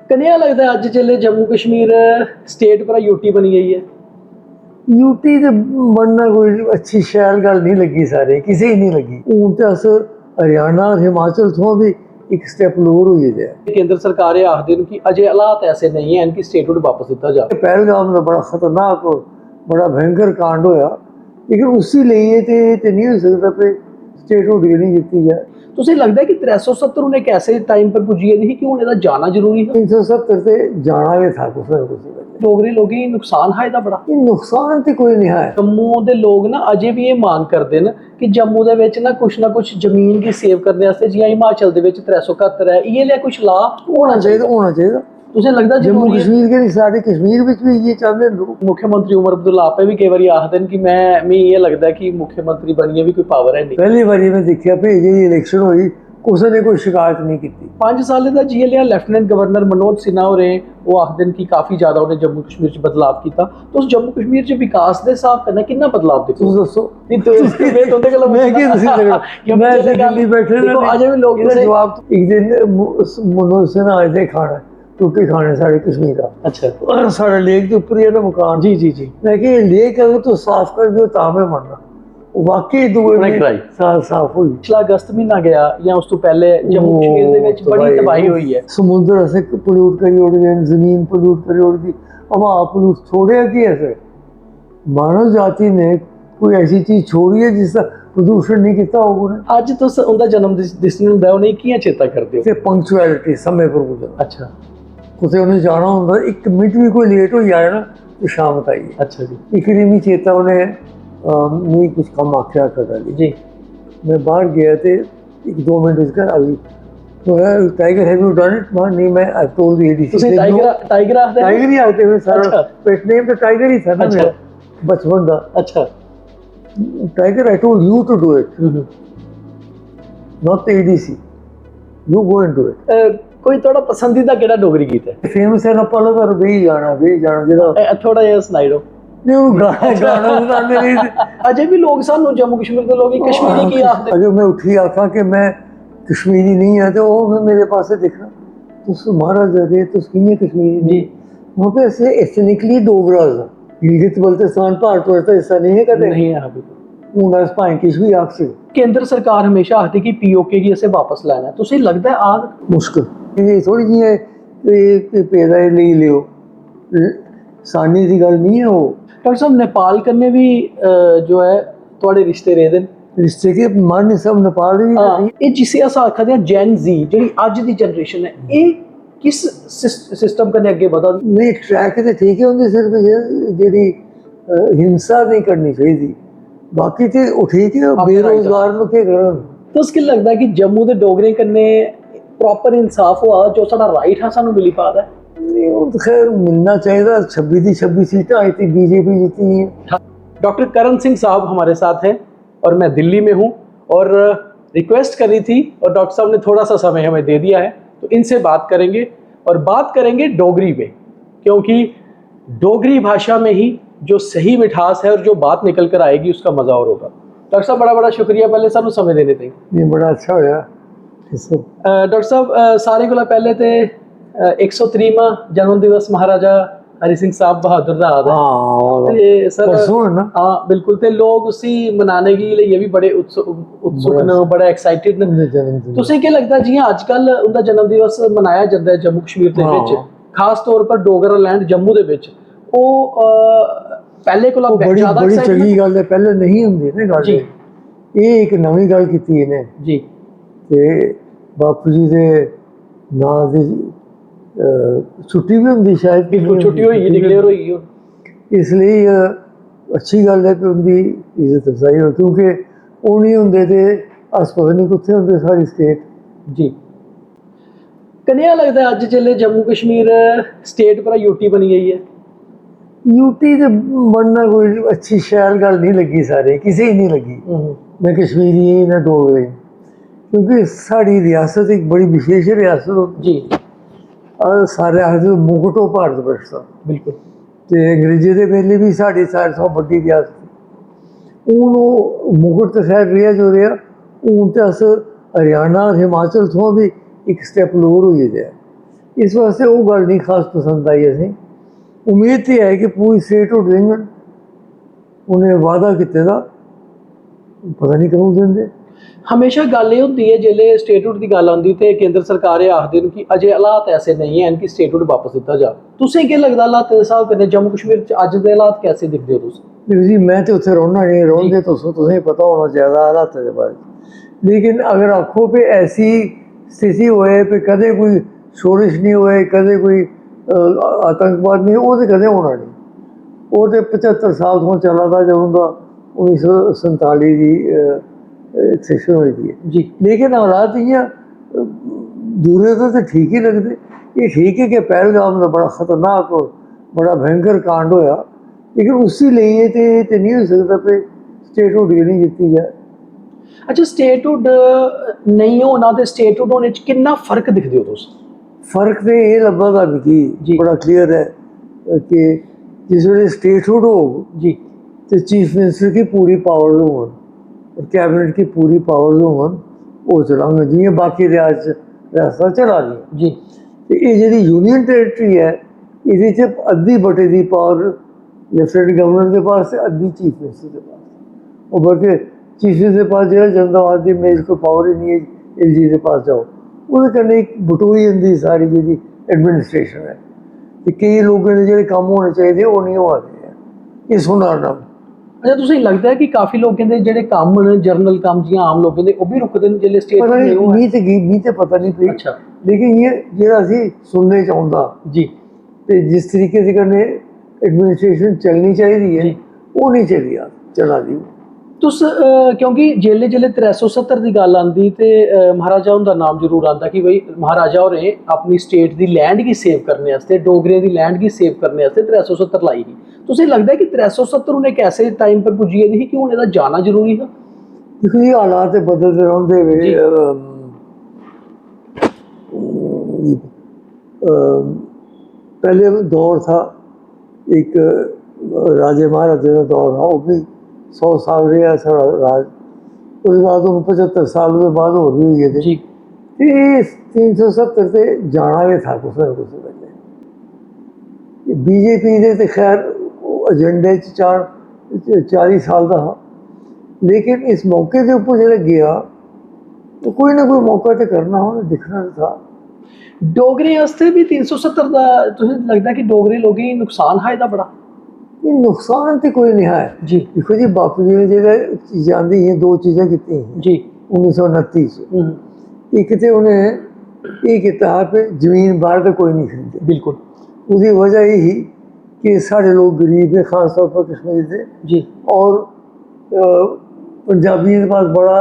कन्या लगता है अज जिले जम्मू कश्मीर स्टेट पर यूटी बनी गई है। यूटी ते बनना कोई अच्छी शैल गल नहीं लगी, सारे किसी ही नहीं लगी। हूँ तो अस हरियाणा और हिमाचल थों भी एक स्टैप लोअर हुई दे। केंद्र सरकार ये आखदे न कि अजे हालात ऐसे नहीं हैं कि स्टेटहुड वापस दिता जाए। पहलगाम का बड़ा खतरनाक और बड़ा भयंकर कांड होया, लेकिन उसी लिए ते नहीं हो सकता कि स्टेटहुड नहीं जीती जाए। तुसें लगदा है कि 370 उन्हें कैसे टाइम पर पुज्जी गेदी ही कि हुण एदा जाना जरूरी है? 370 से जाना भी था कुछ ना कुछ। डोगरी लोगों गी नुकसान है एदा बड़ा। ये नुकसान तो कोई नहीं है। जम्मू दे लोग ना अजे भी ये मांग करते हैं कि जम्मू दे विच ना कुछ जमीन की सेव करने वास्ते जियां हिमाचल दे विच 371 है, ये लिया कुछ ला होना चाहिए। तुसें लगदा जम्मू जरूरी है? कश्मीर के नहीं, सारे कश्मीर में भी ये चाहते हैं लोग। मुख्यमंत्री उमर अब्दुल्ला आपे भी कई बार आखदे कि मैं ये लगता है कि मुख्यमंत्री बनिए भी कोई पावर है नहीं। पहली बारी मैं देखा भी जी इलेक्शन हुई, कुछ ने कोई शिकायत नहीं की। 5 साल का जी लिया लेफ्टिनेंट गवर्नर मनोज सिन्हा हो रहे वो आखदे कि काफ़ी ज़्यादा उन्हें जम्मू कश्मीर च बदलाव किया। तो उस जम्मू कश्मीर च विकास के हिसाब कन्नै कितना बदलाव देखो? तुम दसो। नहीं तो मैं तुंदे कोल मैं क्या दसी सकदा, मैं इत्थे दिल्ली बैठे देखो अजे भी लोग इहदा जवाब एक दिन मनोज सिन्हा आए थे खाना रोटी खाने साढ़े कश्मीर का। अच्छा और साढ़े लेक के ऊपर ही है ना मकान। जी जी जी। मैं कि लेक अगर तो साफ कर दो तां में मरना। वाकई साफ हुई। पिछला अगस्त महीना गया या उस तो पहले जम्मू कश्मीर दे विच बड़ी तबाही हुई है। समुद्र ऐसे पोल्यूट करी उड़ गए, जमीन पोल्यूट करी उड़ गई, हवा पोल्यूट छोड़े कि ऐसे मानव जाति ने कोई ऐसी चीज छोड़ी है जिसका प्रदूषण नहीं किया होगा। अज तुस उनका जन्म दिवस हुंदा उन्हें कियां चेता करदे हो? ते पंक्चुअलिटी समय पर पुजना। अच्छा कुछ उन्हें जाना होंगे, एक मिनट भी कोई लेट हो जाए ना तो शाम तक आइए। अच्छा जी। एक दिन नहीं चेता उन्हें नहीं कुछ कम आख्या कर जी। मैं बाहर गया थे, एक 2 मिनट इसका अभी तो tiger have you done it? नहीं, मैं I told the ADC tiger ही आते हुए सारा पेट नेम तो टाइगर ही था ना मेरा बचपन का। अच्छा tiger I told you to do it, not the ADC, you go and do it. कोई थोड़ा पसंदीदा केड़ा डोगरी गीत है? फेमस है ना पल पर भी जाना जरा थोड़ा जिहा सनाई दो। नहीं वो गाना सुनाने नहीं। अजे भी लोग सानू जम्मू कश्मीर के लोग कश्मीरी की आखदे। अगर मैं उठी आखा कि मैं कश्मीरी नहीं है तो वो मेरे पास से देखना तो महाराज दे तो किन्ने कश्मीरी नहीं वहाँ पे ऐसे एथनिकली डोगराज गिलगित बल्तिस्तान भारत वर्ष का हिस्सा नहीं है कदे नहीं है अभी हूँ अस भाएं किश भी आख से। केंद्र सरकार हमेशा आखती कि पीओके की असें वापस लाना है, तुसें लगदा है आ मुश्किल ये थोड़ी जी है कि पैदा ले लियो सानी की गल नहीं है। वो डॉक्टर साहब नेपाल कन्नै भी जो है थोड़े रिश्ते रेहदे रिश्ते के मन सब नेपाल ही ये जिसे अस आखदे हैं जेन जी जेह्ड़ी अज दी जनरेशन है ये किस सिस्टम कन्नै अग्गे बधा दी? नहीं ट्रैक तो ठीक है उनकी सिर्फ जी हिंसा नहीं करनी चाहिए, बाकी तो वो ठीक है बेरोजगार लोग क्या करन। तो उसकी लगता है कि जम्मू के डोगरे कन्नै प्रॉपर इंसाफ हुआ जो साडा राइट है सानू मिली पा रहा है? नहीं वो तो खैर मिलना चाहिए। 26 सीटें आई थी, बीजेपी जीती है। डॉक्टर करण सिंह साहब हमारे साथ हैं और मैं दिल्ली में हूँ और रिक्वेस्ट करी थी और डॉक्टर साहब ने थोड़ा सा समय हमें दे दिया है तो इनसे बात करेंगे और बात करेंगे डोगरी में, क्योंकि डोगरी भाषा में ही जो सही मिठास है और जो बात निकल कर आएगी उसका मज़ा और होगा। डॉक्टर साहब बड़ा बड़ा शुक्रिया पहले सानू समय देने ते। नहीं बड़ा अच्छा होया डॉक्टर साहब सारे कोला पहले तो 103वां जन्म दिवस महाराजा हरि सिंह साहब बहादुर दा आ सर। हाँ बिल्कुल, तो लोग उसी मनाने के लिए भी बड़े उत्सुक न, बड़ा एक्साइटेड न। तुसें क्या लगता जियां अजकल उनका जन्म दिवस मनाया जाता है जम्मू कश्मीर दे विच, खास तौर पर डोगरा लैंड जम्मू दे विच, पहले कोला ज़्यादा बड़ी चंगी गल है, पहले नहीं हुंदी ना गल। ये एक नवी गल कीती इन्हें जी ते बापू जी दे नां दी छुट्टी भी होंगी शायद, बिल्कुल छुट्टी होगी, डिक्लेयर होगी, इसलिए अच्छी गल है कि उनकी इज्जत अफजाई हो, क्योंकि वो नहीं होंगे तो अस पता नहीं कुत्थे होंगे सारी स्टेट। जी कन्या लगता है अज जिले जम्मू कश्मीर स्टेट पर यूटी बनी गई है। यूटी तो बनना कोई अच्छी शैल गल नहीं लगी, सारे किसी ही नहीं लगी, ना कश्मीरी ना डोगरे, क्योंकि साड़ी रियासत एक बड़ी विशेष रियासत होती जी। सारे आखते मुकुट हो भारत वर्ष का। बिल्कुल तो अंग्रेजी के वेले भी साड़ी सारे सौ बड़ी रियासत हूँ मुकुट तो खैर रहा जो रहा हूँ तो अस हरियाणा और हिमाचल थों भी एक स्टैप लोअर हुई दे। ਇਸ ਵਾਸਤੇ ਉਹ ਗੱਲ ਨਹੀਂ ਖਾਸ ਪਸੰਦ ਆਈ। ਅਸੀਂ ਉਮੀਦ ਤੇ ਹੈ ਕਿ ਪੂਰੀ ਸਟੇਟ ਨੂੰ ਦੇਣ। ਉਹਨੇ ਵਾਅਦਾ ਕੀਤੇ ਦਾ ਪਤਾ ਨਹੀਂ ਕਦੋਂ ਦਿੰਦੇ। ਹਮੇਸ਼ਾ ਗੱਲ ਇਹ ਹੁੰਦੀ ਹੈ ਜਿਹੜੇ ਸਟੇਟਹੁੱਡ ਦੀ ਗੱਲ ਆਉਂਦੀ ਤੇ ਕੇਂਦਰ ਸਰਕਾਰ ਇਹ ਆਖਦੇ ਨੇ ਕਿ ਅਜੇ ਹਾਲਾਤ ਐਸੇ ਨਹੀਂ ਹਨ ਕਿ ਸਟੇਟਹੁੱਡ ਵਾਪਸ ਦਿੱਤਾ ਜਾ। ਤੁਸੀਂ ਕੀ ਲੱਗਦਾ ਹਾਲਾਤ ਦੇ ਹਿਸਾਬ ਕਰਨੇ ਜੰਮੂ ਕਸ਼ਮੀਰ 'ਚ ਅੱਜ ਦੇ ਹਾਲਾਤ ਕੈਸੇ ਦਿਖਦੇ ਹੋ ਤੁਸੀਂ? देखो जी, मैं तो उत्थे रोना नहीं रोंदे तो तुम्हें पता होना ज़्यादा हालात के बारे में। लेकिन अगर आखो पे ऐसी स्थिति होए पे कदे कोई शोरिश नहीं होए, कदे कोई आतंकवाद नहीं, वो तो कदे होना नहीं। वो तो 75 साल तो चला था जब उनका 1947 की सेक्शन हुई थी जी। लेकिन हालात इ'यां दूरे तो ठीक ही लगते। ये ठीक है कि पहलगाम का बड़ा खतरनाक और बड़ा भयंकर कांड होया, लेकिन उसी लिए तो नहीं हो सकता कि स्टेटहुड नहीं जीती जाए। अच्छा, स्टेटहुड नहीं होना ते स्टेटहुड होने च कितना फर्क दिखदे हो तुस? फर्क तो ये लब्भा दा मिगी बड़ा क्लियर है कि जिस वे स्टेटहुड हो जी तो चीफ मिनिस्टर की पूरी पावर्स होन और कैबिनेट की पूरी पावर्स होन, वो चलांगे जियां बाकी रियासतां चला रही जी। तो ये जी यूनियन टेरेटरी है, ये अद्धी बटे की पावर लेफ्टिनेंट गवर्नर के पास, अद्धी चीफ मिनिस्टर के पास। और बल्कि चीफ मिनिस्टर के पास जो जनतावाद की मेज को पावर ही नहीं है, एल जी के पास जाओ वो कन्नै एक बटोई होंगी सारी जी एडमिनिस्ट्रेशन है। तो कई लोगों के जो काम होने चाहिए वो नहीं हो रहे हैं, ये सुना ना। अच्छा, तुसें लगदा है कि काफी लोगों के जेह्ड़े कम्म न जर्नल कम्म जियां आम लोगों दे ओह भी रुकदे न जेल्लै स्टेट पता नहीं होऐ? नहीं तो पता नहीं पई। अच्छा। लेकिन ये जेह्ड़ा असीं सुनने च औंदा जी ते जिस तरीके से कन्नै एडमिनिस्ट्रेशन चलनी चाहिए है वो नहीं चली चला दी। तुस क्योंकि जेल्लै जेल्लै 370 की गल आंदी ते महाराजा हुंदा नाम जरूर आंदा कि भाई महाराजा होरें अपनी स्टेट दी लैंड गी सेव करने आस्तै, डोगरें दी लैंड गी सेव करने आस्तै 370 लाई ही। तुसें लगदा है कि 370 हून एक ऐसे टाइम पर पुज्जी गेदी ही कि हून एह्दा जाना जरूरी था? देखो ये हालात बदलते रौंह्दे वे। पहले दौर था एक राजे महाराजे का दौर था, वो भी 100 साल रहा सारा राज। उसके बाद उन 75 साल के बाद होर भी हुई थे। जी। 370 से जाना भी था कुछ ना कुछ पहले। बीजेपी ने तो खैर एजेंडे 40 साल का था, लेकिन इस मौके के ऊपर जो गया तो कोई ना कोई मौका तो करना उन्हें दिखना था। डोगरे आस्ते भी 370 दा तुसें लगदा कि डोगरे लोगें गी नुकसान हा एह्दा बड़ा? ये नुकसान तो कोई नहीं है जी। देखो जी, बापू जी ने जो चीज़ें आंदी ही दो चीज़ें की जी 1929 च। एक तो उन्हें ये किया कि जमीन बाहर तो कोई नहीं खरीदे। बिल्कुल। उसकी वजह यही कि सारे लोग गरीब है, खास तौर पर कश्मीर से जी। और पंजाबियों के पास बड़ा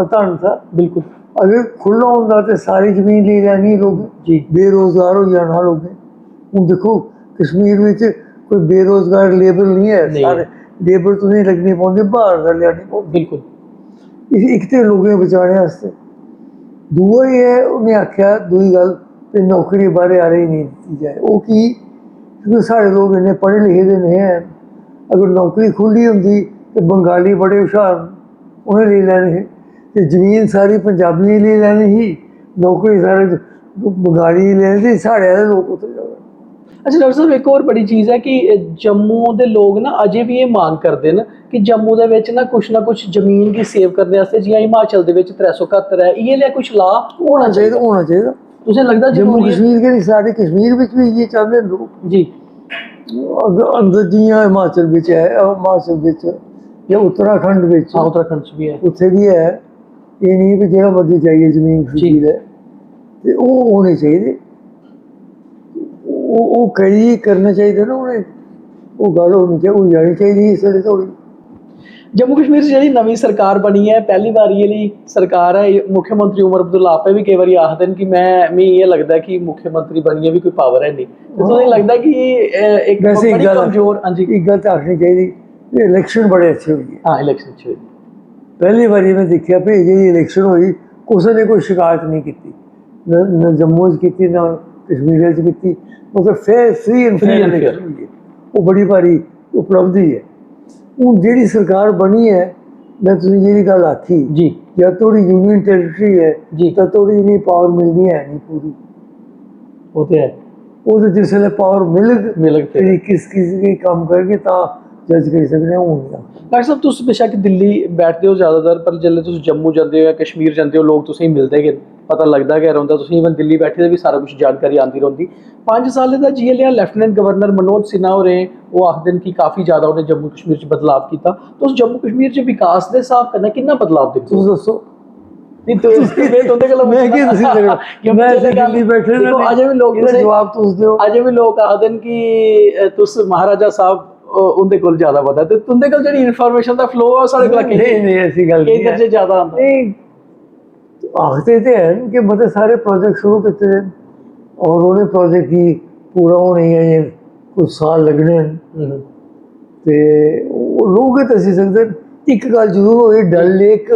धन था। बिल्कुल। अगर खुला होंदा तो सारी जमीन ले लैनी लोग जी। बेरोजगार हो जाना लोग। हूँ देखो कश्मीर में कोई बेरोजगार लेबर नहीं है, सारे लेबर तो नहीं लगनी पौंदी, बाहर का लियानी पौंदी। बिल्कुल। एक तो लोगों बचाने वास्ते। दूआ ये है उन्हें आख्या दूई गल कि नौकरी बारे आ रही नहीं दी जाए। वो की क्योंकि साढ़े लोग इन्ने पढ़े लिखे दे नहीं हैं। अगर नौकरी खुली होंगी तो बंगाली बड़े हुशार उन्हें ले लैने है, तो जमीन सारी पंजाबी ले लैनी ही, नौकरी सारे बंगाली लेनी थी, साढ़े वाले लोग उत्तर जाओ। अच्छा डॉक्टर साहब, एक और बड़ी चीज़ है कि जम्मू के लोग ना अजे भी ये मांग करते हैं कि जम्मू के ना कुछ जमीन की सेव करने वास्ते जियां हिमाचल के 371 है, ये लिया कुछ ला होना चाहिए। तुसें लगदा जम्मू कश्मीर के सारे कश्मीर में भी ये चाहते हैं लोग जी। अंदर जियां हिमाचल बिच है, हिमाचल बिच या उत्तराखंड बिच, हाँ उत्तराखंड च भी है, उत्थे भी है। ये नहीं कि जो मर्जी चाहिए जमीन खरीद है, तो वो होने चाहिए। वो कई करना चाहिए ना उन्हें, वो गल होनी चाहिए, वो जानी चाहिए इस वे थोड़ी। जम्मू कश्मीर जी नवी सरकार बनी है, पहली बार ये सरकार है, मुख्यमंत्री उमर अब्दुल्ला आपे भी कई बार आखते हैं कि मैं ये लगता है कि मुख्यमंत्री बनिए भी कोई पावर है नहीं, तो लगता है कि एक बड़ी कमजोर। हाँ जी, एक गल तो आखनी चाहिए, इलेक्शन बड़े अच्छे हुए। हाँ इलेक्शन अच्छे हुए। पहली बारी मैं देखा भी जी इलेक्शन हुई कुछ ने कोई शिकायत नहीं की, न जम्मू की ना कश्मीर की, मतलब फ्री एंड फेयर इलेक्शन हुई है। वो बड़ी भारी उपलब्धि है। हूँ जी सरकार बनी है, मैं तुझे जी गल आखी जी, जब थोड़ी यूनियन टेरेटरी है जी, तो थोड़ी इन्नी पावर मिलनी है नहीं पूरी। वो तो है वो तो जिसले पावर मिल के फिर किस के काम करके ਤਾਂ ਜੱਜ ਕਰ ਸਕਦੇ ਹਾਂ ਹੁਣ ਡਾਕਟਰ ਸਾਹਿਬ ਤੁਸੀਂ ਬੇਸ਼ੱਕ ਦਿੱਲੀ ਬੈਠਦੇ ਹੋ ਜ਼ਿਆਦਾਤਰ ਪਰ ਜਦੋਂ ਤੁਸੀਂ ਜੰਮੂ ਜਾਂਦੇ ਹੋ ਜਾਂ ਕਸ਼ਮੀਰ ਜਾਂਦੇ ਹੋ ਲੋਕ ਤੁਸੀਂ ਮਿਲਦੇ ਕਿ ਪਤਾ ਲੱਗਦਾ ਕਿ ਰਹਿੰਦਾ ਤੁਸੀਂ ਇਵਨ ਦਿੱਲੀ ਬੈਠੇ ਦੇ ਵੀ ਸਾਰਾ ਕੁਝ ਜਾਣਕਾਰੀ ਆਉਂਦੀ ਰਹਿੰਦੀ 5 ਸਾਲ ਦਾ ਜੀ ਲਿਆ ਲੈਫਟੀਨੈਂਟ ਗਵਰਨਰ ਮਨੋਜ ਸਿਨਹਾ ਹੋਰੇ ਉਹ ਆਖਦੇ ਨੇ ਕਿ ਕਾਫੀ ਜ਼ਿਆਦਾ ਉਹਨੇ ਜੰਮੂ ਕਸ਼ਮੀਰ 'ਚ ਬਦਲਾਅ ਕੀਤਾ ਤੁਸੀਂ ਜੰਮੂ ਕਸ਼ਮੀਰ 'ਚ ਵਿਕਾਸ ਦੇ ਹਿਸਾਬ ਕਰਨਾ ਕਿੰਨਾ ਬਦਲਾਅ ਦੇਖਦੇ ਤੁਸੀਂ ਦੱਸੋ ਨਹੀਂ ਤੁਸੀਂ ਤੁਹਾਡੇ ਕੋਲ ਮੈਂ ਕੀ ਤੁਸੀਂ ਮੈਂ ਦਿੱਲੀ ਬੈਠੇ ਨੇ ਅਜੇ ਵੀ ਲੋਕ ਜਵਾਬ ਤੁਸੀਂ ਦਿਓ ਅਜੇ ਵੀ ਲੋਕ ਆਖਦੇ ਨੇ ਕਿ ਤੁਸੀਂ ਮਹਾਰਾਜਾ ਸਾਹਿਬ ਉਹਦੇ ਕੋਲ ਜ਼ਿਆਦਾ ਪਤਾ ਤੇ ਤੁਹਾਡੇ ਕੋਲ ਜਿਹੜੀ ਇਨਫੋਰਮੇਸ਼ਨ ਦਾ ਫਲੋ ਆ ਸਾਡੇ ਕੋਲ ਨਹੀਂ ਐਸੀ ਗੱਲ ਨਹੀਂ ਦਰਜੇ ਜ਼ਿਆਦਾ ਆਉਂਦਾ ਨਹੀਂ ਆਖਦੇ ਤੇ ਹਨ ਕਿ ਮਤਲਬ ਸਾਰੇ ਪ੍ਰੋਜੈਕਟ ਸ਼ੁਰੂ ਕੀਤੇ ਨੇ ਔਰ ਉਹਨੇ ਪ੍ਰੋਜੈਕਟ ਹੀ ਪੂਰਾ ਹੋਣੇ ਹੈ ਕੁਝ ਸਾਲ ਲੱਗਣੇ ਹਨ ਤੇ ਉਹ ਲੋਕ ਤਾਂ ਅਸੀਂ ਸਕਦੇ ਇੱਕ ਗੱਲ ਜ਼ਰੂਰ ਹੋਈ ਡਲ ਲੇਕ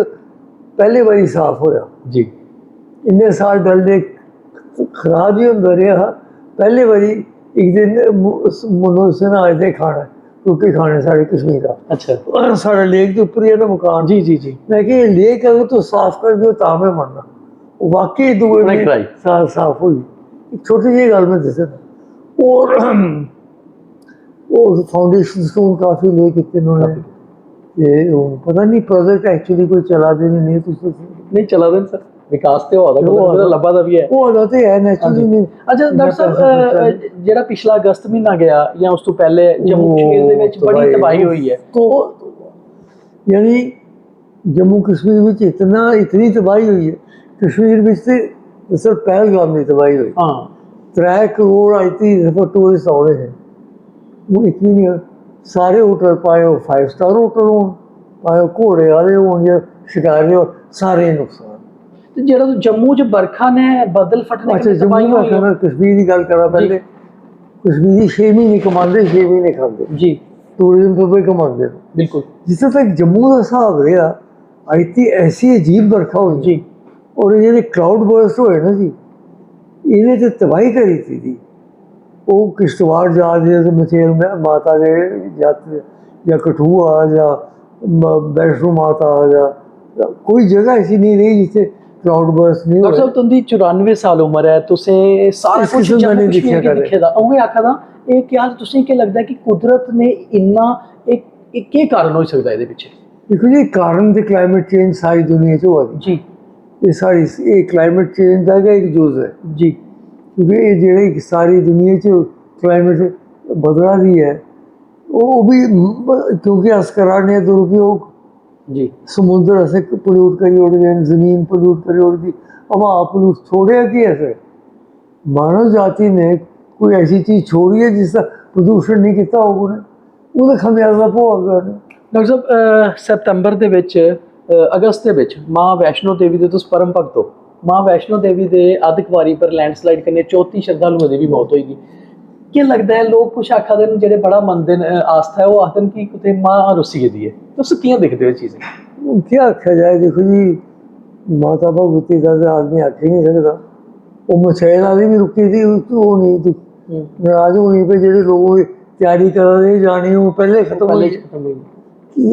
ਪਹਿਲੀ ਵਾਰੀ ਸਾਫ਼ ਹੋਇਆ ਜੀ ਇੰਨੇ ਸਾਲ ਡਲ ਲੇਕ ਖਰਾਬ ਹੀ ਹੁੰਦਾ ਰਿਹਾ ਪਹਿਲੀ ਵਾਰੀ ਇੱਕ ਦਿਨ ਮਨੋਜ ਸਿਨਹਾ ਆਏ ਦੇ ਖਾਣਾ ਰੋਟੀ ਖਾਣੇ ਸਾਡੇ ਕਸ਼ਮੀਰ ਦਾ ਅੱਛਾ ਸਾਡਾ ਲੇਕ ਦੇ ਉੱਪਰ ਹੀ ਹੈ ਨਾ ਮਕਾਨ ਜੀ ਮੈਂ ਕਿ ਲੇਕ ਅਗਰ ਤੂੰ ਸਾਫ਼ ਕਰ ਦਿਓ ਤਾਂ ਮੈਂ ਮੰਨਣਾ ਉਹ ਵਾਕਈ ਦੂਏ ਸਾਲ ਸਾਫ਼ ਹੋਈ ਇੱਕ ਛੋਟੀ ਜਿਹੀ ਗੱਲ ਮੈਂ ਦੱਸਾਂ ਔਰ ਉਹ ਫਾਊਂਡੇਸ਼ਨ ਸਟੋਨ ਕਾਫੀ ਲੈ ਕੀਤੇ ਉਹਨਾਂ ਨੇ ਤੇ ਉਹ ਪਤਾ ਨਹੀਂ ਪ੍ਰੋਜੈਕਟ ਐਕਚੁਅਲੀ ਕੋਈ ਚਲਾ ਦੇ ਨਹੀਂ ਤੁਸੀਂ ਨਹੀਂ ਚਲਾ ਦੇ ਸਰ ਵਿਕਾਸ ਤੇ ਹੋਦਾ ਲੱਭਾ ਦਾ ਵੀ ਹੈ ਉਹ ਉਹਦਾ ਤੇ ਹੈ ਨੈਚੁਰਲੀ ਨਹੀਂ ਅੱਛਾ ਡਾਕਟਰ ਸਾਹਿਬ ਜਿਹੜਾ ਪਿਛਲਾ ਅਗਸਤ ਮਹੀਨਾ ਗਿਆ ਜਾਂ ਉਸ ਤੋਂ ਪਹਿਲੇ ਜੰਮੂ ਕਸ਼ਮੀਰ ਦੇ ਵਿੱਚ ਬੜੀ ਤਬਾਹੀ ਹੋਈ ਹੈ ਯਾਨੀ ਜੰਮੂ ਕਸ਼ਮੀਰ ਵਿੱਚ ਇਤਨੀ ਤਬਾਹੀ ਹੋਈ ਹੈ ਕਸ਼ਮੀਰ ਵਿੱਚ ਤੇ ਸਰ ਪਹਿਲਗਾਮ ਦੀ ਤਬਾਹੀ ਹੋਈ ਹਾਂ 3 ਕਰੋੜ ਆਈ ਥी ਟੂਰਿਸਟ ਆਉਣੇ ਹੈ ਉਹ ਇਤਨੀ ਨਹੀਂ ਸਾਰੇ ਹੋਟਲ ਪਾਏ 5 ਸਟਾਰ ਹੋਟਲ ਹੋਣ ਪਾਏ ਘੋੜੇ ਵਾਲੇ ਹੋਣ ਜਾਂ ਸ਼ਿਕਾਰੀ ਹੋਣ ਸਾਰੇ ਨੁਕਸਾਨ ਤੇ ਜਿਹੜਾ ਜੰਮੂ 'ਚ ਬਰਖਾ ਨੇ ਬੱਦਲ ਫਟਣੇ ਅੱਛਾ ਜੰਮੂ ਦਾ ਕਸ਼ਮੀਰ ਦੀ ਗੱਲ ਕਰਾਂ ਪਹਿਲੇ ਕਸ਼ਮੀਰੀ 6 ਮਹੀਨੇ ਕਮਾਉਂਦੇ 6 ਮਹੀਨੇ ਖਾਂਦੇ ਜੀ ਟੂਰਿਜ਼ਮ ਤੋਂ ਵੀ ਕਮਾਉਂਦੇ ਬਿਲਕੁਲ ਜਿਸ ਤੱਕ ਜੰਮੂ ਦਾ ਹਿਸਾਬ ਰਿਹਾ ਆਈਤੀ ਐਸੀ ਅਜੀਬ ਬਰਖਾ ਹੋਈ ਜੀ ਔਰ ਜਿਹੜੇ ਕਲਾਉਡ ਬਰਸਟ ਹੋਏ ਨਾ ਜੀ ਇਹਨੇ ਤੇ ਤਬਾਹੀ ਕਰੀ ਸੀ ਜੀ ਉਹ ਕਿਸ਼ਤਵਾੜ ਜਾ ਰਹੇ ਮਚੇਲ ਮਾਤਾ ਦੇ ਜਾਂ ਕਠੂਆ ਜਾਂ ਵੈਸ਼ਨੋ ਮਾਤਾ ਜਾਂ ਕੋਈ ਜਗ੍ਹਾ ਐਸੀ ਨਹੀਂ ਰਹੀ ਜਿੱਥੇ ਕਲਾਉਡ ਬਰਸਟ ਨਹੀਂ ਡਾਕਟਰ ਸਾਹਿਬ ਤੁਹਾਡੀ 94 ਸਾਲ ਉਮਰ ਹੈ ਤੁਸੀਂ ਸਾਰਾ ਕੁਝ ਜੰਮੂ ਕਸ਼ਮੀਰ ਦੀ ਦਿਖੇਦਾ ਉਹ ਆਖਦਾ ਇਹ ਕਿਹਾ ਤੁਸੀਂ ਕੀ ਲੱਗਦਾ ਕਿ ਕੁਦਰਤ ਨੇ ਇੰਨਾ ਇੱਕ ਕੀ ਕਾਰਨ ਹੋ ਸਕਦਾ ਇਹਦੇ ਪਿੱਛੇ ਦੇਖੋ ਜੀ ਕਾਰਨ ਤੇ ਕਲਾਈਮੇਟ ਚੇਂਜ ਸਾਰੀ ਦੁਨੀਆ 'ਚ ਹੋਇਆ ਜੀ ਇਹ ਕਲਾਈਮੇਟ ਚੇਂਜ ਦਾ ਇੱਕ ਜੁਜ਼ ਹੈ ਜੀ ਕਿਉਂਕਿ ਇਹ ਜਿਹੜੇ ਸਾਰੀ ਦੁਨੀਆ 'ਚ ਕਲਾਈਮੇਟ ਬਦਲਾ ਦੀ ਹੈ ਉਹ ਵੀ ਕਿਉਂਕਿ ਅਸਕਰਾਂ ਨੇ ਦੁਰਉਪਯੋਗ जी समुद्र ऐसे पोल्यूट करी उड़ गए जमीन पोल्यूट करी उड़ गई हवा पोल्यूट छोड़े कि ऐसे मानव जाति ने कोई ऐसी चीज़ छोड़ी है जिसका प्रदूषण नहीं किया होगा ਉਹਦਾ ਖਮਿਆਜ਼ਾ ਭੋਗਦਾ ਨੇ ਡਾਕਟਰ ਸਾਹਿਬ ਸਤੰਬਰ ਦੇ ਵਿੱਚ ਅਗਸਤ ਦੇ ਵਿੱਚ ਮਾਂ ਵੈਸ਼ਨੋ ਦੇਵੀ ਦੇ ਤੁਸੀਂ ਪਰਮ ਭਗਤ ਹੋ ਮਾਂ ਵੈਸ਼ਨੋ ਦੇਵੀ ਦੇ ਅੱਧ ਕੁਵਾਰੀ ਪਰ ਲੈਂਡਸਲਾਈਡ ਕਰਨੇ 34 ਸ਼ਰਧਾਲੂਆਂ ਦੀ ਵੀ ਮੌਤ ਹੋਏਗੀ ਕੀ ਲੱਗਦਾ ਹੈ ਲੋਕ ਕੁਛ ਆਖਦੇ ਨੇ ਜਿਹੜੇ ਬੜਾ ਮੰਨਦੇ ਨੇ ਆਸਥਾ ਹੈ ਉਹ ਆਖਦੇ ਨੇ ਕਿ ਕਿਤੇ ਮਾਂ ਰੁੱਸੀ ਗਈ ਹੈ ਤੁਸੀਂ ਕਿਵੇਂ ਦੇਖਦੇ ਹੋ ਚੀਜ਼ ਕੀ ਆਖਿਆ ਜਾਏ ਦੇਖੋ ਜੀ ਮਾਤਾ ਭਗਵਤੀ ਦਾ ਆਦਮੀ ਆਖ ਹੀ ਨਹੀਂ ਸਕਦਾ ਉਹ ਮਛੇਲ ਵਾਲੀ ਵੀ ਰੁਕੀ ਸੀ ਉਹ ਨਹੀਂ ਤੂੰ ਨਾਰਾਜ਼ ਹੋਣੀ ਪਏ ਜਿਹੜੇ ਲੋਕ ਤਿਆਰੀ ਕਰ ਰਹੇ ਜਾਣੀ ਉਹ ਪਹਿਲੇ ਖਤਮ ਹੋਈ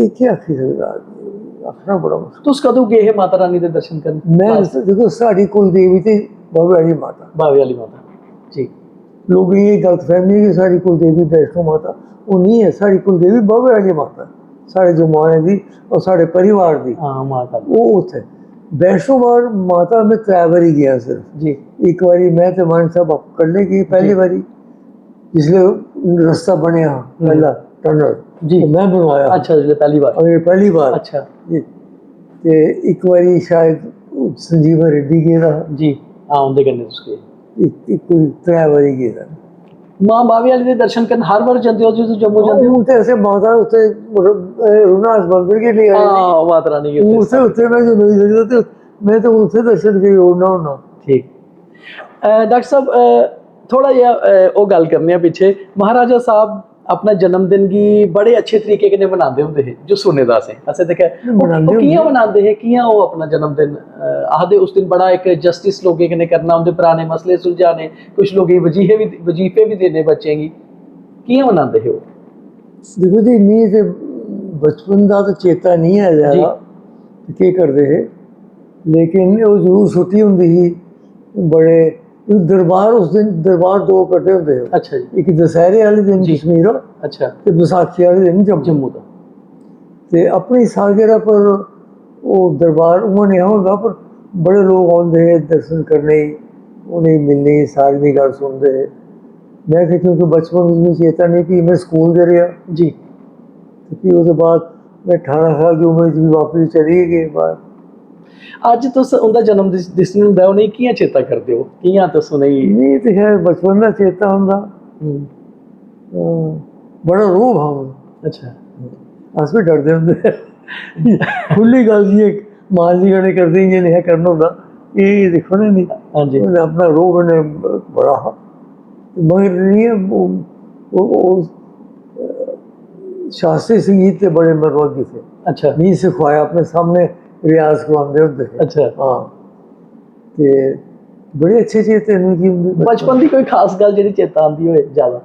ਕੀ ਆਖੀ ਸਕਦਾ ਆਖਣਾ ਬੜਾ ਮੁਸ਼ਕਿਲ ਤੁਸੀਂ ਕਦੋਂ ਗਏ ਮਾਤਾ ਰਾਣੀ ਦੇ ਦਰਸ਼ਨ ਕਰਨ ਮੈਂ ਦੇਖੋ ਸਾਡੀ ਕੁਲ ਦੇਵੀ ਤੇ ਬਾਬੇ ਵਾਲੀ ਮਾਤਾ ਜੀ लोग ये गलत फहमी है कि सारी कुल देवी वैष्णो माता वो नहीं है सारी कुल देवी बाबे वाली माता साढ़े जो माँ है दी और साढ़े परिवार दी वो उत्थे वैष्णो माता में 3 बारी गया सिर्फ जी एक बारी मैं तो मान साहब करने की पहली बारी जिसले रास्ता बनया पहला टनल जी तो मैं बनवाया अच्छा पहली बार अच्छा जी ते एक बारी शायद संजीवा रेड्डी गया जी हाँ उनके करने उसके कोई 3 बारी गया मां बावे वाली दे दर्शन करन हर बार जाते हो जो जम्मू जाते हो उते ऐसे माता उते रुनास मंदिर के लिए हां माता रानी के उते मैं जो नहीं सकता तो मैं तो उसे दर्शन के होना ठीक डॉक्टर साहब थोड़ा जिहा वो गल करनी है पीछे महाराजा साहब अपना जन्मदिन की बड़े अच्छे तरीके के मनाते होंगे है जो सुने दास है असं देखा कियां मनाते हैं कियां वो अपना जन्मदिन आखदे उस दिन बड़ा एक जस्टिस लोगों कन्नै करना उनके पुराने मसले सुलझाने कुछ लोग वजीफे भी देने बच्चे की कियां मनाते हैं वो देखो जी मी ते बचपन का तो चेता नहीं है ज़्यादा क्या करते है लेकिन वो जरूर छुट्टी होंगी ही बड़े एक दरबार उस दिन दरबार दो इकट्ठे होंदे हैं। अच्छा जी, एक दशहरे वाले दिन जी। कश्मीर अच्छा, ते बैसाखी वाले दिन जम्मू। जम्मू का, ते अपनी सालगिरह पर वो दरबार उ'आं नहीं होगा, पर बड़े लोग आते हैं दर्शन करने, उन्हें मिलने, सारी दी गल सुनते। मैं कि क्योंकि बचपन में चेता नहीं कि मैं स्कूल दे रहा, जी। तो फिर उसके बाद मैं 18 साल की उम्र च भी वापस चली गई बाहर। अज तुस उंदा जन्म जिस दिन हुंदा उ'नेंगी कि'यां चेता करदे हो, कि'यां तुस उ'नेंगी? नहीं तो खैर बचपन का चेता होंदा, बड़ा रोह हा हूँ। अच्छा, अस भी डरदे होंदे खुली गल जी, एक मां जी कन्नै करदे इ'यां नेहा करना होंदा, एह् दिक्खो ना नहीं हाँ जी, उन्हें अपना रोह कन्नै बड़ा हा, मगर नहीं है वो शास्त्रीय संगीत के बड़े मरवगी थे। अच्छा, नहीं सिखवाया, अपने सामने रियाज करवाते होंदे थे। अच्छा। हाँ, ते बड़े अच्छे चेते ने कि बचपन की कोई खास गल जिहड़ी चेता आंदी होए ज्यादा?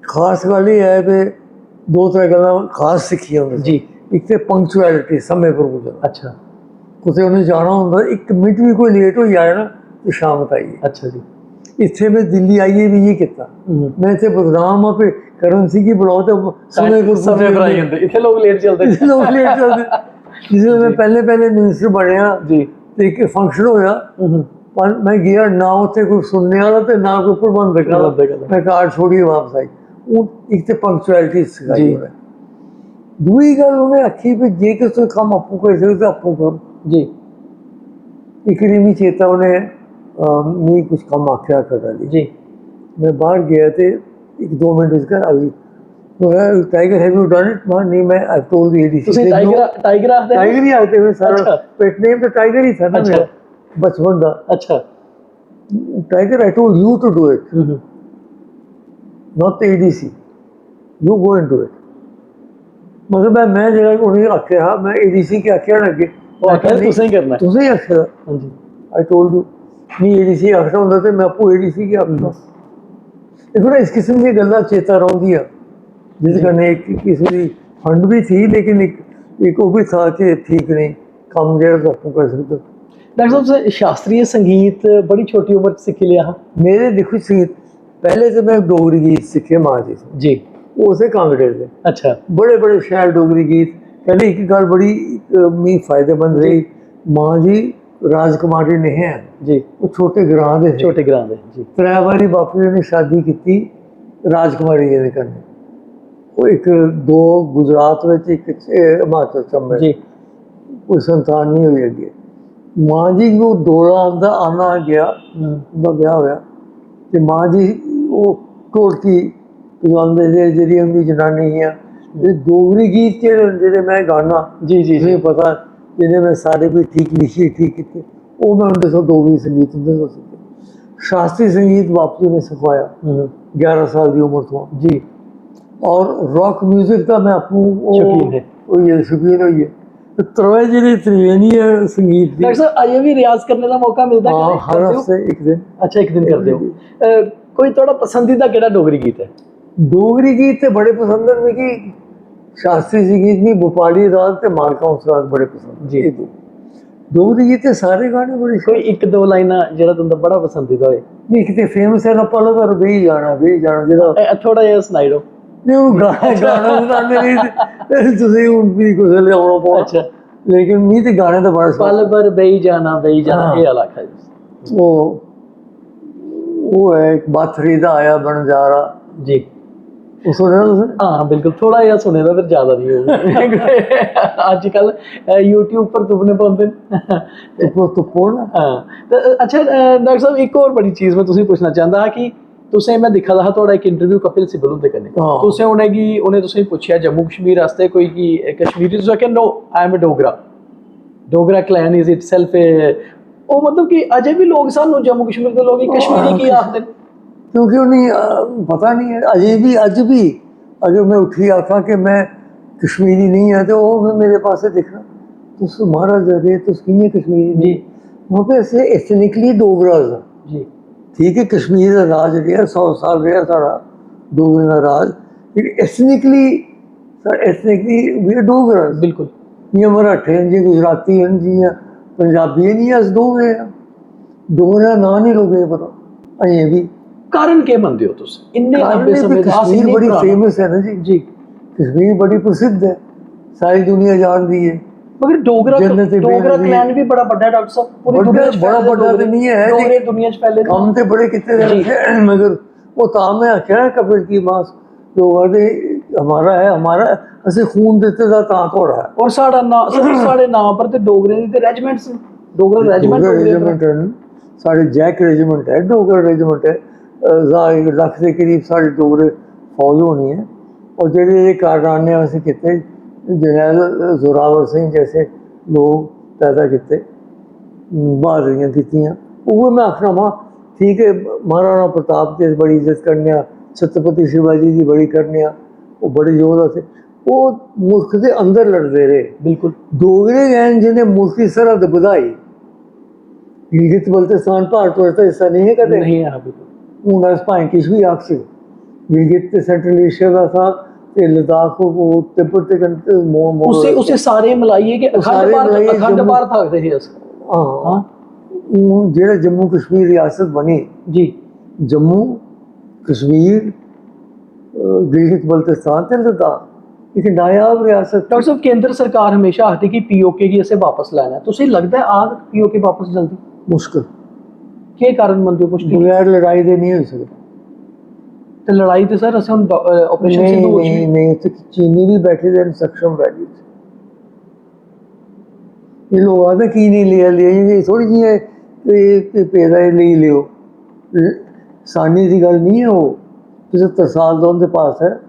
खास गल ये है कि दो त्रै गल्लां खास सिक्खियां होंदियां जी। एक ते पंक्चुअलिटी, समय पर पुज्जना। अच्छा, कुतै उन्हें जाना होंदा, एक मिनट भी कोई लेट हो जाए ना तो शामत आइए। अच्छा जी। इत्थे मैं दिल्ली आइए भी ये किया, मैं इत्थे बदनाम हाँ पे करण सिंह की बुलाओ तो समय पर आई जंदे, इत्थे लोग लेट चलदे। लोग लेट चलदे। जिसलै मैं पहले मिनिस्टर बनया जी, ते एक फंक्शन होया, पर मैं गया ना उत्थे कोई सुनने वाला ते ना कोई प्रबंधक वाला, मैं कार छोड़िए वापस आई। एक तो पंक्चुअलिटी सिखाई जी। उन्हें। दूई गल उन्हें आखी भी जे कि तुम कम आपू करी सकदे तो आपू करो। जी, एक दिन मिगी चेता उन्हें मिगी कुछ कम आख्या करा ली, जी। मैं बाहर गया थे, एक दो मिनट इसका अभी तो tiger have you done it, मैं नहीं, मैं आई टोल्ड द एडीसी। तुसी टाइगर आखदे हो? टाइगर ही आते हुए सारा अच्छा। पेट नेम तो टाइगर ही था ना अच्छा। मेरा बचपन का। अच्छा, tiger I told you to do it, not the ADC, you go and do it. मतलब मैं जरा उन्हें आख्या, मैं एडीसी के आख्या ना अगे वो आखिर तुसें ही करना है। तुसें ही आख्या। हाँ जी, आई टोल्ड यू, नहीं एडीसी आखना होंदा ते मैं आपू एडीसी के आखना। देखो ना इस किस्म की गल्लां चेता रौंदियां, जिस कन्नै एक किसी की फंड भी थी, लेकिन एक वो भी था कि ठीक नहीं कम जेह्ड़ा तुस आपू करी सकदे हो। डॉक्टर साहब तुसें शास्त्रीय संगीत बड़ी छोटी उम्र च सिक्खी लिया हा? मेरे देखो संगीत पहले तो मैं डोगरी गीत सीखे मां जी से, जी। उसे कांगड़े दे अच्छा, बड़े बड़े शैल डोगरी गीत। पहले एक गल बड़ी मी फायदेमंद रही, मां जी राजकुमारी नहीं है जी, वो छोटे ग्रां दे थे। छोटे ग्रां दे जी। 3 बारी बापू जी ने शादी की राजकुमारी जी ने करने, वो एक दो गुजरात में एक हिमाचल च जी, कोई संतान नहीं हुई अगे। मां जी को दौड़ा आंदा आना गया, उनका ब्याह होया ते मां जी वो ढोलकी बजांदे थे, जेह्ड़ी उंदी जनानी है ते डोगरी गीत जेह्ड़े मैं गाना, जी, जी, तुसेंगी पता जिन्हें मैं सारे भी ठीक लिखी ठीक कीते, वो मैं उंदे तो डोगरी संगीत उंदे तो सीखे। शास्त्रीय संगीत बापू जी ने सिखवाया 11 साल की उम्र तो जी। और रॉक म्यूजिक का मैं आपू शौकीन होई है। त्रोए जेह्ड़े त्रिवेणी है संगीत दी। डॉक्टर साहब अजें भी रियाज करने का मौका मिलदा है? हाँ, हर हफ्ते एक दिन। अच्छा, एक दिन करदे हो। कोई थोड़ा पसंदीदा केड़ा डोगरी गीत है? डोगरी गीत ते बड़े पसंद है मिगी, शास्त्रीय संगीत में भोपाली राग ते मालका राग बड़े पसंद जी। डोगरी गीत ते सारे गाने बड़े कोई एक दो लाइनां जेह्ड़ा तुंदा बड़ा पसंदीदा होए? नहीं किते फेमस है ना, पल भर बेही जाना जेह्ड़ा थोड़ा जेहा सनाई दो। नहीं वो गाना सुनाने नहीं तुसें हुन भी कुसै ले औना पौना। अच्छा, लेकिन मिगी ते गाने दा बड़ा पल भर बेही जाना एह् आला आखा जी। वो है एक बाथरी दा आया बनजारा जी, वो सुनेआ तुसें? हाँ बिल्कुल, थोड़ा जेहा सुने दा, फिर ज्यादा नहीं होगा। अजकल यूट्यूब पर तुप्पने पौंदे न। तुप्पो ना। हाँ ते अच्छा डॉक्टर साहब एक होर बड़ी चीज़ मैं तुसेंगी पुच्छना चाहंदा हा कि तुसें, मैं दिक्खा दा हा थुआढ़ा इक इंटरव्यू कपिल सिब्बल हुंदे कन्नै, तुसें उ'नें तुसेंगी पुच्छेआ जम्मू कश्मीर आस्तै कोई कि कश्मीरी, तुसें आखेआ no I am a Dogra clan is itself a, ओह् मतलब कि अजें भी लोग सानू जम्मू कश्मीर दे लोग कश्मीरी की आखदे न? क्योंकि उन्हें पता नहीं है अज भी अगर मैं उठी आखा कि मैं कश्मीरी नहीं है तो वो मेरे पास दिखना तुस महाराज रे तुस कि'यां कश्मीरी जी। वहाँ पे ऐसे एथनिकली डोगरा जी, ठीक है, कश्मीर का राज रहा 100 साल रहा साढ़ा डोगरें का राज, लेकिन एथनिकली वी आर डोगरा। बिल्कुल। जियां मराठे न, जी गुजराती न, जियां पंजाबी न, जियां अस डोगरे हैं। डोगरे का नां नहीं लोगों को पता। ਅਜੇ ਵੀ ਕਾਰਨ ਕੀ ਮੰਨਦੇ ਹੋ ਤੁਸੀਂ ਇੰਨੇ ਲੰਬੇ ਸਮੇਂ ਦਾ ਕਸ਼ਮੀਰ ਬੜੀ ਫੇਮਸ ਹੈ ਨਾ ਜੀ ਜੀ कश्मीर बड़ी प्रसिद्ध है सारी दुनिया जानती है मगर डोगरा क्लैन भी बड़ा बड़ा है डॉक्टर साहब पूरी दुनिया च बड़ा बड़ा तो नहीं है डोगरे दुनिया च फैले हम तो बड़े कितने मगर वो ताम में आख्या है कपिल की मास लोग आते हमारा है हमारा असि खून देते दा तां थोड़ा है और साढ़े नाम पर ते डोगरे दी ते रेजिमेंट्स डोगरा रेजिमेंट साढ़े जैक रेजिमेंट है डोगरा रेजिमेंट है लख के करीब साढ़े डोगरे फौज होनी है और ਜਿਹੜੇ ਕਾਰਨਾਮੇ ਅਸੀਂ ਕੀਤੇ ਜਨਰਲ ਜ਼ੋਰਾਵਰ ਸਿੰਘ ਜੈਸੇ ਲੋਕ ਪੈਦਾ ਕੀਤੇ ਬਹਾਦਰੀਆਂ ਕੀਤੀਆਂ ਉਹ ਮੈਂ ਆਖਣਾ ਵਾ ਠੀਕ ਹੈ ਮਹਾਰਾਣਾ ਪ੍ਰਤਾਪ ਦੀ ਬੜੀ ਇੱਜ਼ਤ ਕਰਨੇ ਆ ਛਤਰਪਤੀ ਸ਼ਿਵਾਜੀ ਦੀ ਬੜੀ ਕਰਨੇ ਆ ਉਹ ਬੜੇ ਯੋਧਾ ਸੀ ਉਹ ਮੁਲਕ ਦੇ ਅੰਦਰ ਲੜਦੇ ਰਹੇ ਬਿਲਕੁਲ ਡੋਗਰੇ ਗੈਨ ਜਿਹਨੇ ਮੁਲਕ ਦੀ ਸਰਹੱਦ ਵਧਾਈ ਗਿਲਗਿਤ ਬਲਤਿਸਤਾਨ ਭਾਰਤ ਦਾ ਹਿੱਸਾ ਨਹੀਂ ਹੈ ਕਦੇ ਨਹੀਂ ਹੈ ਬਿਲਕੁਲ ਹੁਣ ਇਸ ਭਾਵੇਂ ਕਿਸ ਵੀ ਆਖ ਸੀ गिलगित सेंट्रल एशिया का था लद्दाख को तिब्बत उसे सारे मिलाइए कि अखंड भारत आखदे हे अस हां जेड़ा जम्मू कश्मीर रियासत बनी जी जम्मू कश्मीर गिलगित बल्तिस्तान ते लद्दाख एक नायाब रियासत। डॉक्टर साहब केंद्र सरकार हमेशा आती कि पीओके की असे वापस लाना है तुसी लगदा है आ पीओके वापस जल्दी मुश्किल के कारण मनदे हो मुश्किल बगैर लड़ाई दे नहीं हो सकता ਤੇ ਲੜਾਈ ਤੇ ਸਰ ਅਸੀਂ ਆਪਰੇਸ਼ਨ ਸਿੰਧੂ ਨਹੀਂ ਤੇ ਚੀਨੀ ਵੀ ਬੈਠੇ ਦੇ ਸક્ષਮ ਵੈਲੀ ਇਹ ਲੋਕ ਆਦੇ ਕੀ ਨਹੀਂ ਲਿਆ ਇਹ ਥੋੜੀ ਜਿਹੀ ਹੈ ਪੈਦਾ ਲਈ ਲਿਓ ਸਾਨੀ ਦੀ ਗੱਲ ਨਹੀਂ ਹੈ ਉਹ 75 ਸਾਲ ਤੋਂ ਦੇ ਪਾਸ ਹੈ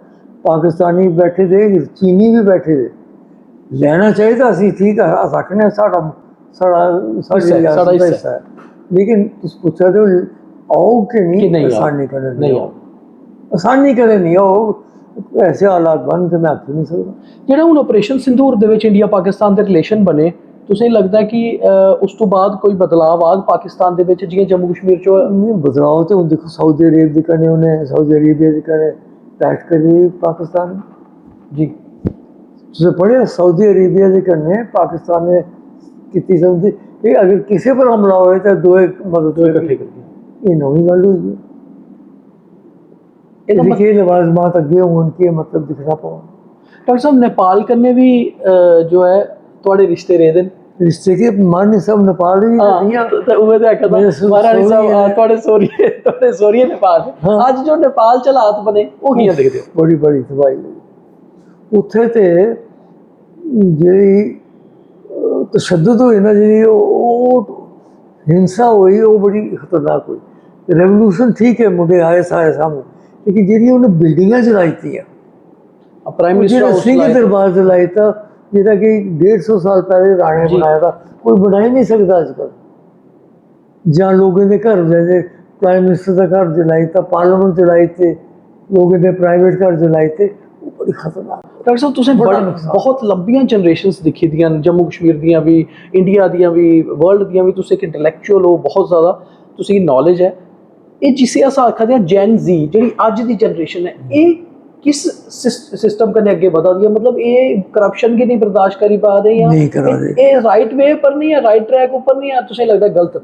ਪਾਕਿਸਤਾਨੀ ਬੈਠੇ ਦੇ ਚੀਨੀ ਵੀ ਬੈਠੇ ਦੇ ਲੈਣਾ ਚਾਹੀਦਾ ਸੀ ਠੀਕ ਹੈ ਰੱਖਣਾ ਸਾਡਾ ਹਿੱਸਾ ਹੈ ਲੇਕਿਨ ਤੁਸੀਂ ਪੁੱਛਿਆ ਤੇ ਆਓ ਕਿ ਨਹੀਂ ਆਸਾਨੀ ਕਰਨ ਨਹੀਂ ਆਓ ਆਸਾਨੀ ਕਦੇ ਨਹੀਂ ਉਹ ਐਸੇ ਹਾਲਾਤ ਬਣ ਤੇ ਮੈਂ ਆਖ ਨਹੀਂ ਸਕਦਾ ਜਿਹੜਾ ਹੁਣ ਆਪਰੇਸ਼ਨ ਸਿੰਧੂਰ ਦੇ ਵਿੱਚ ਇੰਡੀਆ ਪਾਕਿਸਤਾਨ ਦੇ ਰਿਲੇਸ਼ਨ ਬਣੇ ਤੁਸੀਂ ਲੱਗਦਾ ਕਿ ਉਸ ਤੋਂ ਬਾਅਦ ਕੋਈ ਬਦਲਾਅ ਆਗ ਪਾਕਿਸਤਾਨ ਦੇ ਵਿੱਚ ਜਿਵੇਂ ਜੰਮੂ ਕਸ਼ਮੀਰ ਚ ਬਦਲਾਅ ਤੇ ਹੁਣ ਦੇਖੋ ਸਾਊਦੀ ਅਰੇਬ ਦੇ ਕਰਨੇ ਉਹਨੇ ਸਾਊਦੀ ਅਰੇਬੀਆ ਦੇ ਕਰੇ ਬੈਠ ਕਰੀ ਪਾਕਿਸਤਾਨ ਜੀ ਤੁਸੀਂ ਪੜ੍ਹਿਆ ਸਾਊਦੀ ਅਰੇਬੀਆ ਦੇ ਕਰਨੇ ਪਾਕਿਸਤਾਨ ਨੇ ਕੀਤੀ ਸਮਝੀ ਕਿ ਅਗਰ ਕਿਸੇ ਪਰ ਹਮਲਾ ਹੋਏ ਤਾਂ ਦੋਏ ਮਦਦ ਇਕੱਠੇ ਕਰੀਏ ਇਹ ਨਵੀਂ ਗੱਲ ਹੋਈ देखिए लवाजमात अगे उनके मतलब दिखना पड़ा। डॉक्टर साहब नेपाल करने भी जो है थोड़े रिश्ते रहे दिन रिश्ते के मन सब नेपाल ही नहीं तो वो तो कहता महारानी साहब थोड़े सोरिए नेपाल आज जो नेपाल च हालात बने वो कियां दिखदे बड़ी बड़ी तबाही उत्थे ते जेह्ड़ी तशद्दुद होई ना जेह्ड़ी ओह हिंसा होई ओह बड़ी खतरनाक होई रेवोल्यूशन ठीक है मुंडे आए सारे सामने लेकिन ਜਿਹੜੀ ਉਹਨੇ ਬਿਲਡਿੰਗਾਂ ਚਲਾਈਆਂ ਪ੍ਰਾਈਮ ਮਿਨਿਸਟਰ ਸਿੰਘ ਦਰਬਾਰ ਚਲਾਇਆ ਜਿਹੜਾ ਕਿ 150 ਸਾਲ ਪਹਿਲੇ ਰਾਣੇ ਬਣਾਇਆ था ਕੋਈ ਬਣਾ ਹੀ ਨਹੀਂ ਸਕਦਾ ਅੱਜ ਕੱਲ੍ਹ ਜਾਂ ਲੋਕਾਂ ਦੇ ਘਰ ਜਿਹੜੇ ਪ੍ਰਾਈਮ ਮਿਨਿਸਟਰ ਦਾ ਘਰ ਚਲਾਇਆ ਪਾਰਲੀਮੈਂਟ ਚਲਾਇਆ ਲੋਕਾਂ ਦੇ ਪ੍ਰਾਈਵੇਟ ਘਰ ਚਲਾਇਆ ਉਹ ਬੜੀ ਖਤਰਨਾਕ। ਡਾਕਟਰ ਸਾਹਿਬ ਤੁਸੀਂ ਬਹੁਤ ਲੰਬੀਆਂ ਜਨਰੇਸ਼ਨਸ ਦੇਖੀ ਦੀਆਂ ਜੰਮੂ ਕਸ਼ਮੀਰ ਦੀਆਂ ਵੀ ਇੰਡੀਆ ਦੀਆਂ ਵੀ ਵਰਲਡ ਦੀਆਂ ਵੀ ਤੁਸੀਂ ਇੱਕ ਇੰਟੈਲੈਕਚੁਅਲ ਹੋ ਬਹੁਤ ਜ਼ਿਆਦਾ ਤੁਸੀਂ ਨੌਲੇਜ ਹੈ ਇਹ ਜਿਸੇ ਅਸਾਂ ਆਖਦੇ ਹਾਂ ਜੈਨ ਜ਼ੀ ਜਿਹੜੀ ਅੱਜ ਦੀ ਜਨਰੇਸ਼ਨ ਹੈ ਇਹ किस सिस्टम करने आगे बता दिया मतलब ये करप्शन की नहीं बर्दाश्त करी पा रहे हैं नहीं करा रहे ये राइट वे पर नहीं है राइट ट्रैक ऊपर नहीं है तुझे लगता है गलत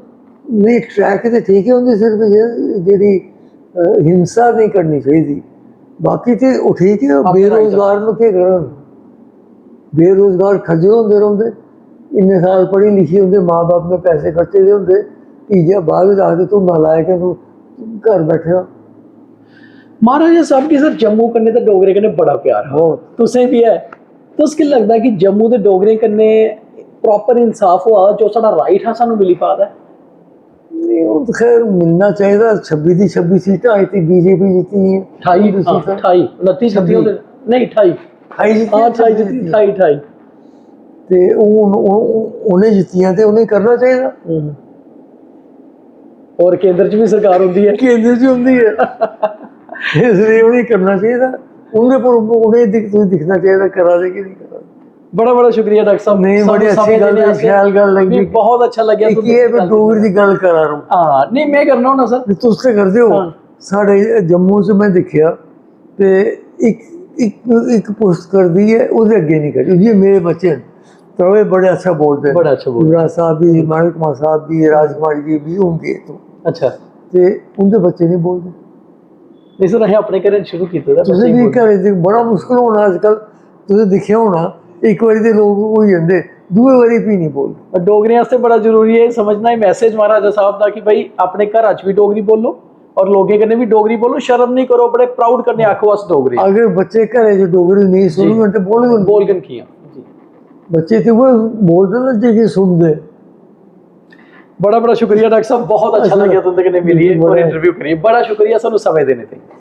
नहीं ट्रैक तो ठीक है उनकी सिर्फ जी हिंसा नहीं करनी चाहिए बाकी तो वो ठीक है बेरोजगार में क्या कर बेरोजगार खजे होंगे रोंदे इन्ने साल पढ़ी लिखी होंगे माँ बाप ने पैसे खर्चे दे होंगे तीजे बाद आखते तू नालायक है तू घर बैठे हो महाराजा साहब की सर जम्मू कन्ने तो डोगरे कन्ने बड़ा प्यार है तुसें भी है तो उसकी लगता है कि जम्मू के डोगरे कन्ने प्रॉपर इंसाफ हुआ जो साडा राइट है सानू मिली पादा नहीं वो तो खैर मिलना चाहिए 26 की 26 सीटें आई थी बीजेपी जीती है 28 29 नहीं 28 ਤੇ ਉਹਨੇ ਜਿੱਤੀਆਂ ਤੇ ਉਹਨੇ ਕਰਨਾ ਚਾਹੀਦਾ और केंद्र च भी सरकार होती है केंद्र च होती है इसलिए उन्हें करना चाहिए उनके पर उन्हें दिखना चाहिए करा दे कि नहीं करा बड़ा बड़ा शुक्रिया डॉक्टर साहब नहीं बड़ी अच्छी गल ख्याल गल लगी बहुत अच्छा लगे ये डोगरी की गल करा रहा हूं हां नहीं मैं करना हूं ना सर तुम तो करते हो साढ़े जम्मू से मैं देखा ते एक पोस्ट कर दी है उसके अगे नहीं करी ये मेरे बच्चे तो वे बड़े अच्छा बोलते हैं बड़ा अच्छा बोलते युवराज साहब भी मानिक कुमार साहब भी राजकुमार जी भी होंगे तो अच्छा ਤੇ ਉਹਦੇ ਬੱਚੇ ਨਹੀਂ ਬੋਲਦੇ। ਨਹੀਂ ਸਰ ਅਸੀਂ ਆਪਣੇ ਘਰੇ ਸ਼ੁਰੂ ਕੀਤਾ ਤੁਸੀਂ ਵੀ ਘਰੇ ਦੇ ਬੜਾ ਮੁਸ਼ਕਲ ਹੋਣਾ ਅੱਜ ਕੱਲ, ਤੁਸੀਂ ਦੇਖਿਆ ਹੋਣਾ ਇੱਕ ਵਾਰੀ ਦੇ ਲੋਕ ਹੋਈ ਜਾਂਦੇ, ਦੂਏ ਵਾਰੀ ਵੀ नहीं बोलते। डोगरी वास्ते बड़ा जरूरी है समझना है मैसेज महाराजा साहब का कि भाई अपने घर च भी डोगरी बोलो और लोगों कन्नै भी डोगरी बोलो, शर्म नहीं करो, बड़े प्राउड करने आखो अस डोगरी। अगर बच्चे घरे च डोगरी नहीं सुनगे तो बोलगन किया बच्चे तो वो बोलते ना जे सुनते। बड़ा बड़ा शुक्रिया डॉक्टर साहब, बहुत अच्छा लगा तुंदे कन्नै मिलिए और इंटरव्यू करिए, बड़ा शुक्रिया सानू समय देने ते।